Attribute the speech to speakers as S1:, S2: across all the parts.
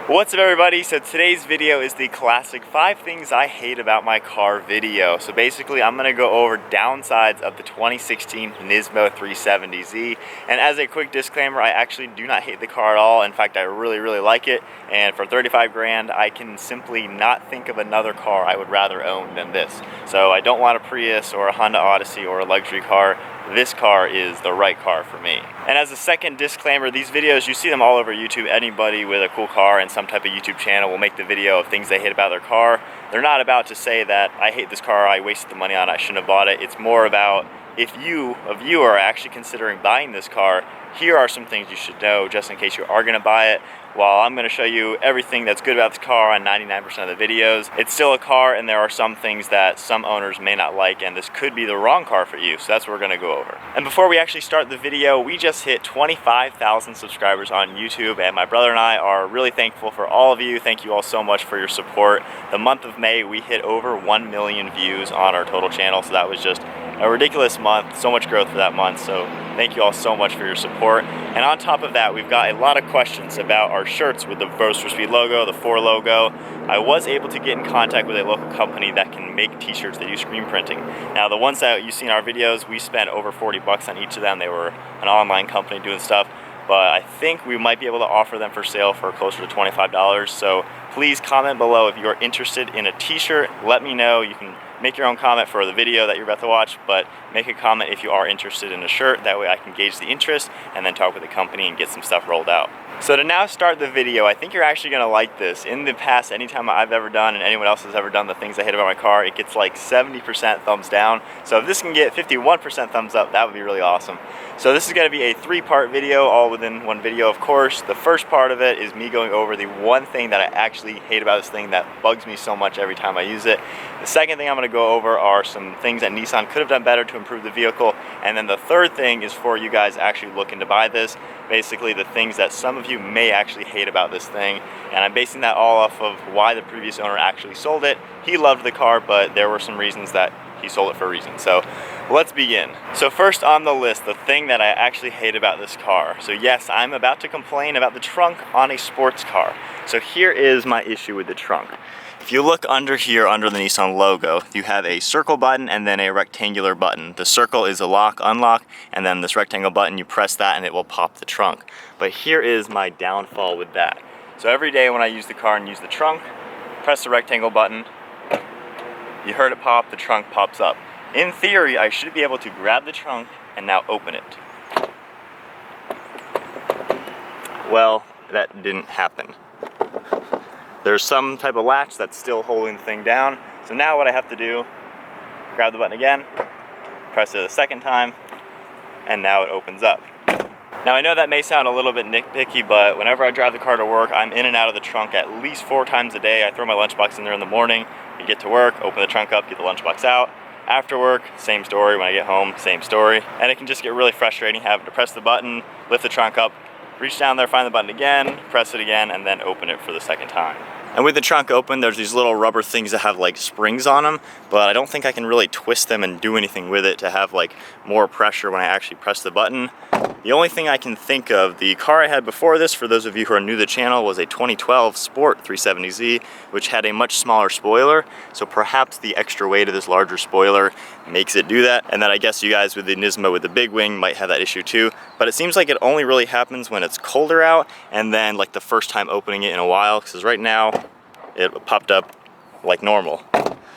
S1: What's up everybody? So today's video is the classic 5 things I hate about my car video. So basically I'm going to go over downsides of the 2016 Nismo 370Z. And as a quick disclaimer, I actually do not hate the car at all. In fact, I really like it. And for 35 grand, I can simply not think of another car I would rather own than this. So I don't want a Prius or a Honda Odyssey or a luxury car. This car is the right car for me. And as a second disclaimer, these videos, you see them all over YouTube. Anybody with a cool car and some type of YouTube channel will make the video of things they hate about their car. They're not about to say that I hate this car, I wasted the money on it, I shouldn't have bought it. It's more about if a viewer are actually considering buying this car, here are some things you should know just in case you are gonna buy it. While I'm gonna show you everything that's good about this car on 99% of the videos, it's still a car and there are some things that some owners may not like, and this could be the wrong car for you, so that's what we're gonna go over. And before we actually start the video, we just hit 25,000 subscribers on YouTube, and my brother and I are really thankful for all of you. Thank you all so much for your support. The month of May, we hit over 1 million views on our total channel, so that was just a ridiculous month, so much growth for that month, so thank you all so much for your support. And on top of that, we've got a lot of questions about our shirts with the Roast for Speed logo, the 4 logo. I was able to get in contact with a local company that can make t-shirts that use screen printing. Now the ones that you see in our videos, we spent over 40 bucks on each of them. They were an online company doing stuff, but I think we might be able to offer them for sale for closer to $25. So please comment below if you're interested in a t-shirt. Let me know. You can make your own comment for the video that you're about to watch, but make a comment if you are interested in a shirt. That way I can gauge the interest and then talk with the company and get some stuff rolled out. So to now start the video, I think you're actually gonna like this. In the past, anytime I've ever done and anyone else has ever done the things I hate about my car, it gets like 70% thumbs down. So if this can get 51% thumbs up, that would be really awesome. So this is gonna be a 3-part video, all within one video, of course. The first part of it is me going over the one thing that I actually hate about this thing that bugs me so much every time I use it. The second thing I'm gonna go over are some things that Nissan could have done better to improve the vehicle. And then the third thing is for you guys actually looking to buy this. Basically the things that some of you may actually hate about this thing, and I'm basing that all off of why the previous owner actually sold it. He loved the car, but there were some reasons that he sold it for a reason. So let's begin. So first on the list, the thing that I actually hate about this car. So yes, I'm about to complain about the trunk on a sports car. So here is my issue with the trunk. If you look under here, under the Nissan logo, you have a circle button and then a rectangular button. The circle is a lock, unlock, and then this rectangle button, you press that and it will pop the trunk. But here is my downfall with that. So every day when I use the car and use the trunk, press the rectangle button, you heard it pop, the trunk pops up. In theory, I should be able to grab the trunk and now open it. Well, that didn't happen. There's some type of latch that's still holding the thing down. So now what I have to do, grab the button again, press it a second time, and now it opens up. Now I know that may sound a little bit nitpicky, but whenever I drive the car to work, I'm in and out of the trunk at least 4 times a day. I throw my lunchbox in there in the morning, you get to work, open the trunk up, get the lunchbox out. After work, same story. When I get home, same story. And it can just get really frustrating having to press the button, lift the trunk up, reach down there, find the button again, press it again, and then open it for the second time. And with the trunk open, there's these little rubber things that have like springs on them, but I don't think I can really twist them and do anything with it to have like more pressure when I actually press the button. The only thing I can think of, the car I had before this, for those of you who are new to the channel, was a 2012 Sport 370Z, which had a much smaller spoiler. So perhaps the extra weight of this larger spoiler makes it do that. And then I guess you guys with the Nismo with the big wing might have that issue too. But it seems like it only really happens when it's colder out and then like the first time opening it in a while, because right now it popped up like normal.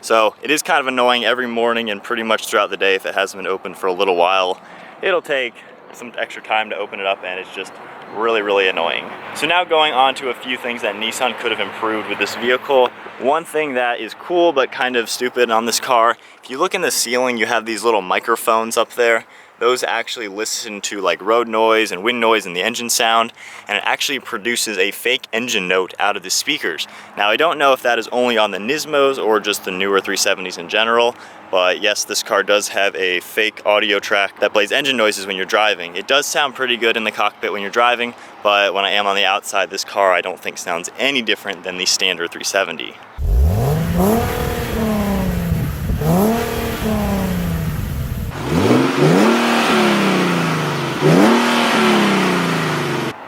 S1: So it is kind of annoying every morning and pretty much throughout the day. If it hasn't been open for a little while, it'll take some extra time to open it up, and it's just really annoying. So now going on to a few things that Nissan could have improved with this vehicle. One thing that is cool but kind of stupid on this car, if you look in the ceiling, you have these little microphones up there. Those actually listen to like road noise and wind noise and the engine sound, and it actually produces a fake engine note out of the speakers. Now I don't know if that is only on the Nismos or just the newer 370s in general, but yes, this car does have a fake audio track that plays engine noises when you're driving. It does sound pretty good in the cockpit when you're driving, but when I am on the outside, this car I don't think sounds any different than the standard 370.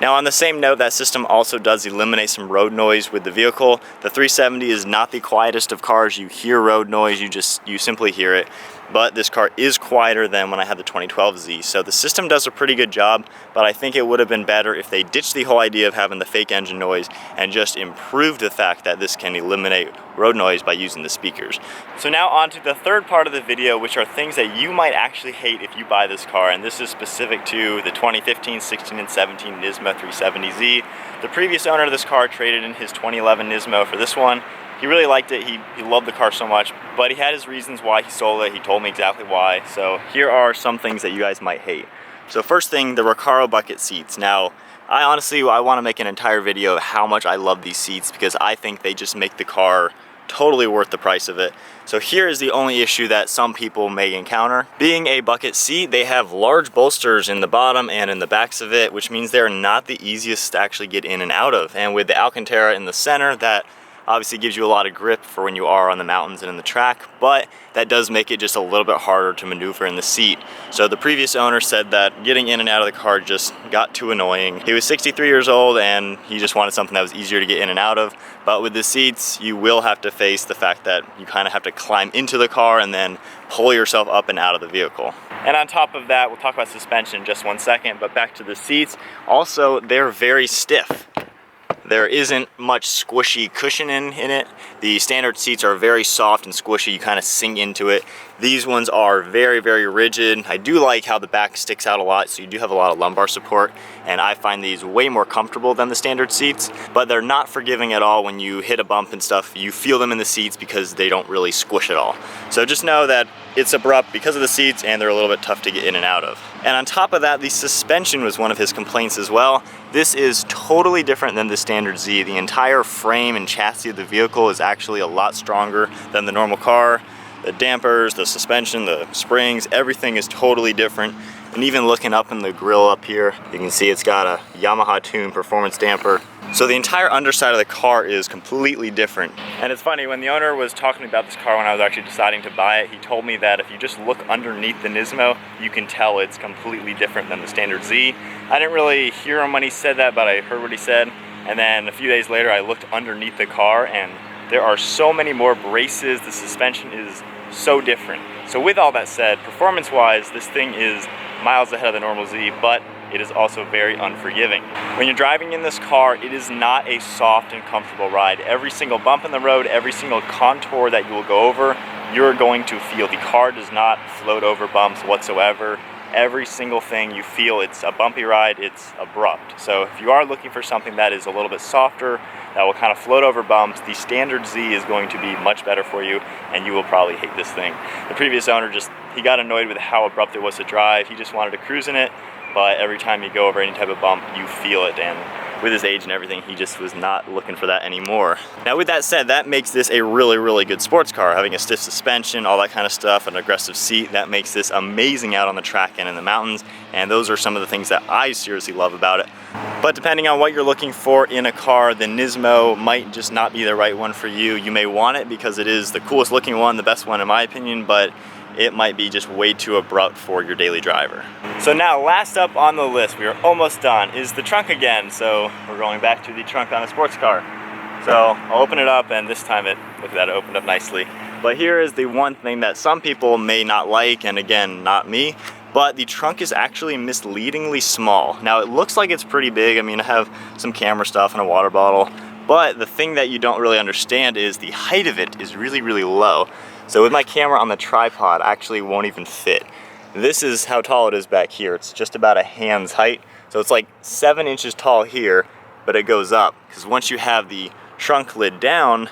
S1: Now on the same note, that system also does eliminate some road noise with the vehicle. The 370 is not the quietest of cars. You hear road noise, you simply hear it. But this car is quieter than when I had the 2012Z. So the system does a pretty good job, but I think it would have been better if they ditched the whole idea of having the fake engine noise and just improved the fact that this can eliminate road noise by using the speakers. So now on to the third part of the video, which are things that you might actually hate if you buy this car, and this is specific to the 2015, 16, and 17 Nismo 370Z. The previous owner of this car traded in his 2011 Nismo for this one. He really liked it, he loved the car so much, but he had his reasons why he sold it. He told me exactly why. So here are some things that you guys might hate. So first thing, the Recaro bucket seats. Now, I want to make an entire video of how much I love these seats because I think they just make the car totally worth the price of it. So here is the only issue that some people may encounter. Being a bucket seat, they have large bolsters in the bottom and in the backs of it, which means they're not the easiest to actually get in and out of. And with the Alcantara in the center, that obviously gives you a lot of grip for when you are on the mountains and in the track, but that does make it just a little bit harder to maneuver in the seat. So the previous owner said that getting in and out of the car just got too annoying. He was 63 years old and he just wanted something that was easier to get in and out of. But with the seats, you will have to face the fact that you kind of have to climb into the car and then pull yourself up and out of the vehicle. And on top of that, we'll talk about suspension in just one second, but back to the seats. Also, they're very stiff. There isn't much squishy cushion in it. The standard seats are very soft and squishy. You kind of sink into it. These ones are very, very rigid. I do like how the back sticks out a lot, so you do have a lot of lumbar support, and I find these way more comfortable than the standard seats, but they're not forgiving at all. When you hit a bump and stuff, you feel them in the seats because they don't really squish at all. So just know that it's abrupt because of the seats and they're a little bit tough to get in and out of. And on top of that, the suspension was one of his complaints as well. This is totally different than the standard Z. The entire frame and chassis of the vehicle is actually a lot stronger than the normal car. The dampers, the suspension, the springs, everything is totally different. And even looking up in the grill up here, you can see it's got a Yamaha Tune performance damper. So the entire underside of the car is completely different. And it's funny, when the owner was talking about this car when I was actually deciding to buy it, he told me that if you just look underneath the Nismo, you can tell it's completely different than the standard Z. I didn't really hear him when he said that, but I heard what he said. And then a few days later, I looked underneath the car and there are so many more braces. The suspension is so different. So with all that said, performance-wise, this thing is miles ahead of the normal Z, but it is also very unforgiving. When you're driving in this car, it is not a soft and comfortable ride. Every single bump in the road, every single contour that you will go over, you're going to feel. The car does not float over bumps whatsoever. Every single thing you feel, it's a bumpy ride, it's abrupt. So if you are looking for something that is a little bit softer, that will kind of float over bumps, the standard Z is going to be much better for you, and you will probably hate this thing. The previous owner he got annoyed with how abrupt it was to drive. He just wanted to cruise in it, but every time you go over any type of bump, you feel it, and with his age and everything, he just was not looking for that anymore. Now with that said, that makes this a really, really good sports car. Having a stiff suspension, all that kind of stuff, an aggressive seat, that makes this amazing out on the track and in the mountains, and those are some of the things that I seriously love about it. But depending on what you're looking for in a car, the Nismo might just not be the right one for you. You may want it because it is the coolest looking one, the best one in my opinion, but it might be just way too abrupt for your daily driver. So now, last up on the list, we are almost done, is the trunk again. So we're going back to the trunk on a sports car. So I'll open it up, and this time look at that, it opened up nicely. But here is the one thing that some people may not like, and again, not me, but the trunk is actually misleadingly small. Now it looks like it's pretty big. I mean, I have some camera stuff and a water bottle, but the thing that you don't really understand is the height of it is really, really low. So with my camera on the tripod, actually won't even fit. This is how tall it is back here. It's just about a hand's height. So it's like 7 inches tall here, but it goes up. Because once you have the trunk lid down,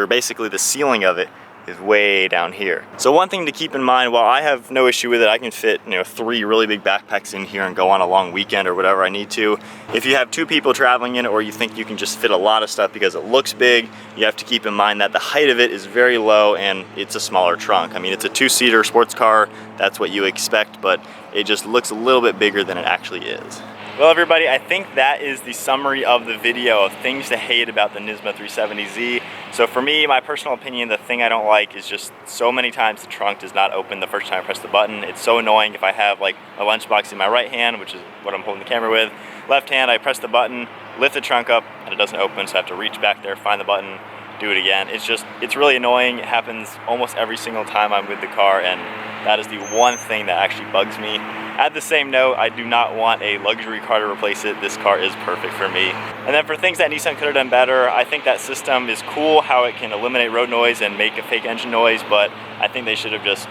S1: basically the ceiling of it is way down here. So one thing to keep in mind, while I have no issue with it, I can fit 3 really big backpacks in here and go on a long weekend or whatever I need to. If you have 2 people traveling in it, or you think you can just fit a lot of stuff because it looks big, you have to keep in mind that the height of it is very low and it's a smaller trunk. I mean, it's a 2-seater sports car, that's what you expect, but it just looks a little bit bigger than it actually is. Well everybody, I think that is the summary of the video of things to hate about the Nismo 370Z. So for me, my personal opinion, the thing I don't like is just so many times the trunk does not open the first time I press the button. It's so annoying if I have like a lunchbox in my right hand, which is what I'm holding the camera with, Left hand, I press the button, lift the trunk up, and it doesn't open, so I have to reach back there, find the button, do it again. It's really annoying. It happens almost every single time I'm with the car, and that is the one thing that actually bugs me. At the same note, I do not want a luxury car to replace it. This car is perfect for me. And then for things that Nissan could have done better, I think that system is cool, how it can eliminate road noise and make a fake engine noise, but I think they should have just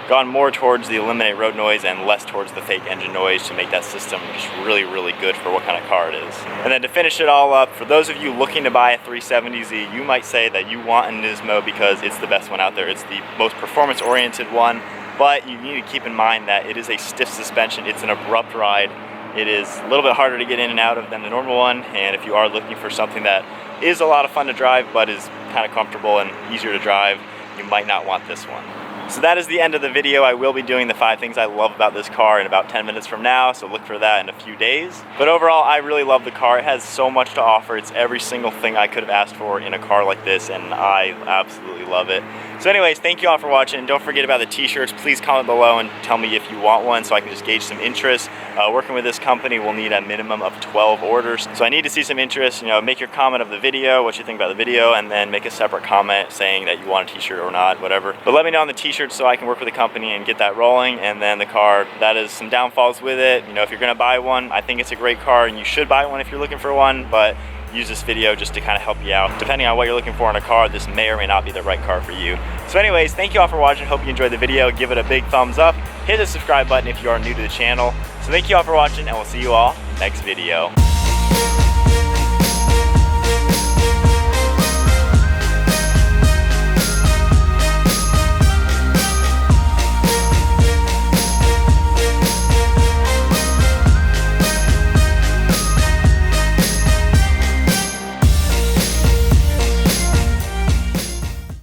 S1: gone more towards the eliminate road noise and less towards the fake engine noise to make that system just really, really good for what kind of car it is. And then to finish it all up, for those of you looking to buy a 370Z, you might say that you want a Nismo because it's the best one out there. It's the most performance-oriented one, but you need to keep in mind that it is a stiff suspension. It's an abrupt ride. It is a little bit harder to get in and out of than the normal one, and if you are looking for something that is a lot of fun to drive but is kind of comfortable and easier to drive, you might not want this one. So that is the end of the video. I will be doing the 5 things I love about this car in about 10 minutes from now, so look for that in a few days. But overall, I really love the car. It has so much to offer. It's every single thing I could have asked for in a car like this, and I absolutely love it. So anyways, thank you all for watching. Don't forget about the t-shirts. Please comment below and tell me if you want one so I can just gauge some interest. Working with this company, we'll need a minimum of 12 orders. So I need to see some interest. You know, make your comment of the video, what you think about the video, and then make a separate comment saying that you want a t-shirt or not, whatever. But let me know on the t-shirt so I can work with the company and get that rolling. And then the car, that is some downfalls with it. You know, if you're gonna buy one, I think it's a great car and you should buy one if you're looking for one, but use this video just to kind of help you out. Depending on what you're looking for in a car, this may or may not be the right car for you. So anyways, thank you all for watching. Hope you enjoyed the video. Give it a big thumbs up. Hit the subscribe button if you are new to the channel. So thank you all for watching, and we'll see you all next video.